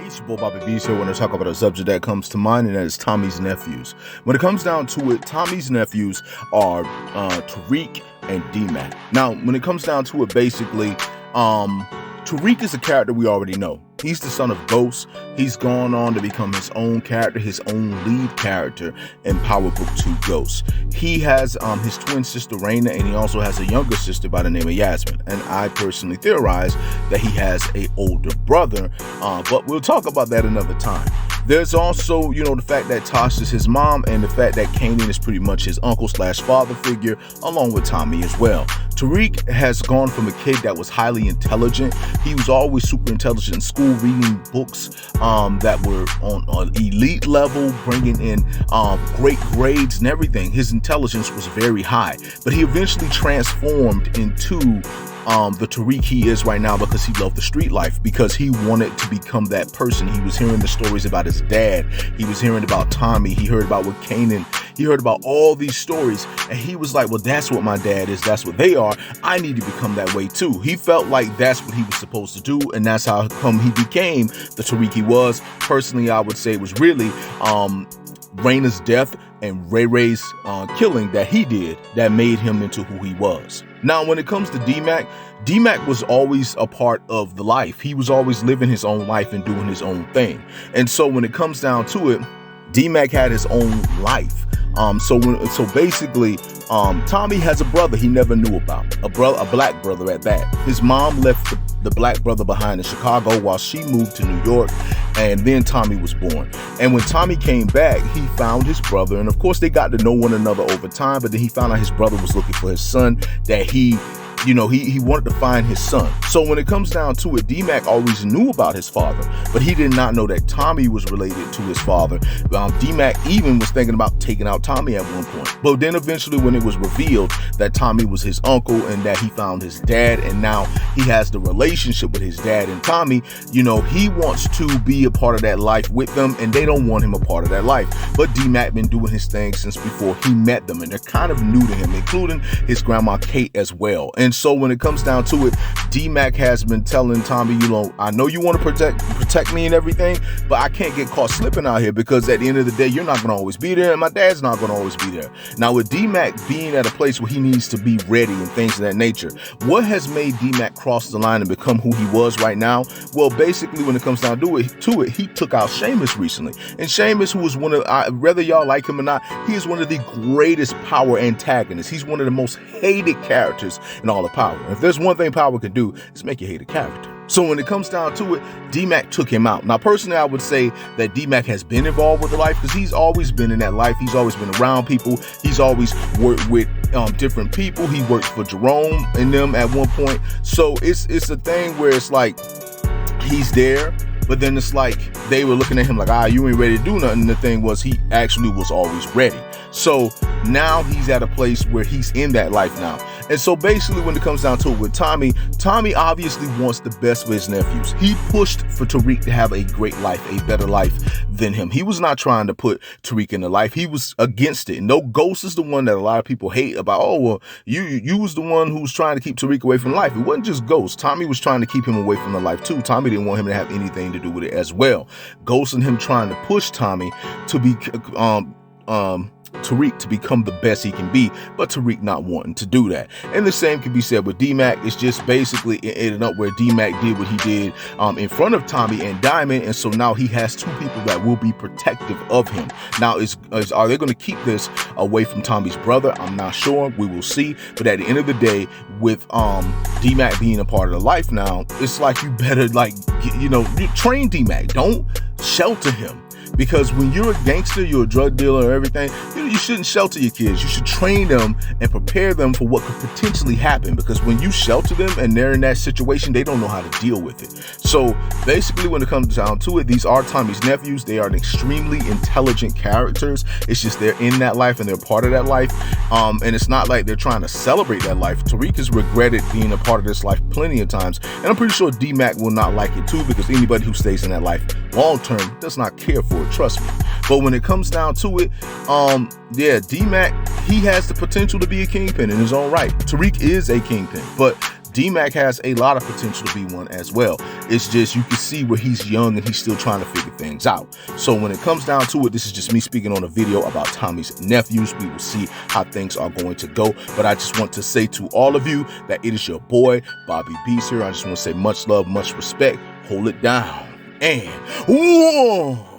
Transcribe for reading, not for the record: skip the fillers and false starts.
It's your boy Bobby B's here when I talk about a subject that comes to mind, and that is Tommy's nephews. When it comes down to it, Tommy's nephews are Tariq and D-Mac. Now, when it comes down to it, basically, Tariq is a character we already know. He's the son of Ghost. He's gone on to become his own character, his own lead character in Power Book 2 Ghost. He has his twin sister Raina, and he also has a younger sister by the name of Yasmin. And I personally theorize that he has an older brother, but we'll talk about that another time. There's also, the fact that Tosh is his mom, and the fact that Kanan is pretty much his uncle/father figure, along with Tommy as well. Tariq has gone from a kid that was highly intelligent. He was always super intelligent in school, reading books that were on elite level, bringing in great grades and everything. His intelligence was very high, but he eventually transformed into the Tariq he is right now because he loved the street life, because he wanted to become that person. He was hearing the stories about his dad. He was hearing about Tommy. He heard about what Kanan. He heard about all these stories, and he was like, well, that's what my dad is. That's what they are. I need to become that way too. He felt like that's what he was supposed to do, and that's how come he became the Tariq he was. Personally, I would say it was really Raina's death and Ray Ray's killing that he did that made him into who he was. Now, when it comes to D-Mac, D-Mac was always a part of the life. He was always living his own life and doing his own thing. And so when it comes down to it, D-Mac had his own life. So basically, Tommy has a brother he never knew about, a black brother at that. His mom left the black brother behind in Chicago while she moved to New York, and then Tommy was born. And when Tommy came back, he found his brother, and of course they got to know one another over time, but then he found out his brother was looking for his son, that he wanted to find his son. So when it comes down to it, D-Mac always knew about his father, but he did not know that Tommy was related to his father. D-Mac even was thinking about taking out Tommy at one point. But then eventually when it was revealed that Tommy was his uncle and that he found his dad, and now he has the relationship with his dad and Tommy, he wants to be a part of that life with them, and they don't want him a part of that life. But D-Mac been doing his thing since before he met them, and they're kind of new to him, including his grandma Kate as well. And so when it comes down to it, D-Mac has been telling Tommy, I know you want to protect me and everything, but I can't get caught slipping out here, because at the end of the day, you're not going to always be there, and my dad's not going to always be there. Now, with D-Mac being at a place where he needs to be ready and things of that nature, what has made D-Mac cross the line and become who he was right now? Well, basically, when it comes down to it, he took out Sheamus recently. And Sheamus, who was one of, whether y'all like him or not, he is one of the greatest Power antagonists. He's one of the most hated characters in all of Power. If there's one thing Power can do, it's make you hate a character. So when it comes down to it, D-Mac took him out. Now, personally, I would say that D-Mac has been involved with the life, because he's always been in that life. He's always been around people. He's always worked with different people. He worked for Jerome and them at one point. So it's a thing where it's like he's there, but then it's like they were looking at him like, you ain't ready to do nothing. The thing was, he actually was always ready. So now he's at a place where he's in that life now. And so basically when it comes down to it with Tommy obviously wants the best for his nephews. He pushed for Tariq to have a great life, a better life than him. He was not trying to put Tariq in the life. He was against it. No, Ghost is the one that a lot of people hate about, you was the one who's trying to keep Tariq away from life. It wasn't just Ghost. Tommy was trying to keep him away from the life too. Tommy didn't want him to have anything to do with it as well. Ghost and him trying to push Tommy to be Tariq to become the best he can be, but Tariq not wanting to do that. And the same can be said with D-Mac. It's just basically it ended up where D-Mac did what he did in front of Tommy and Diamond, and so now he has two people that will be protective of him. Now, are they going to keep this away from Tommy's brother? I'm not sure. We will see. But at the end of the day, with D-Mac being a part of the life now, it's like you better you train D-Mac. Don't shelter him. Because when you're a gangster, you're a drug dealer or everything, you shouldn't shelter your kids. You should train them and prepare them for what could potentially happen. Because when you shelter them and they're in that situation, they don't know how to deal with it. So basically, when it comes down to it, these are Tommy's nephews. They are extremely intelligent characters. It's just they're in that life and they're part of that life. And it's not like they're trying to celebrate that life. Tariq has regretted being a part of this life plenty of times. And I'm pretty sure D-Mac will not like it too, because anybody who stays in that life long term does not care for it. Trust me. But when it comes down to it, D-Mac, he has the potential to be a kingpin in his own right. Tariq is a kingpin, but D-Mac has a lot of potential to be one as well. It's just you can see where he's young and he's still trying to figure things out. So when it comes down to it, this is just me speaking on a video about Tommy's nephews. We will see how things are going to go. But I just want to say to all of you that it is your boy, Bobby Beast here. I just want to say much love, much respect. Hold it down. And whoa!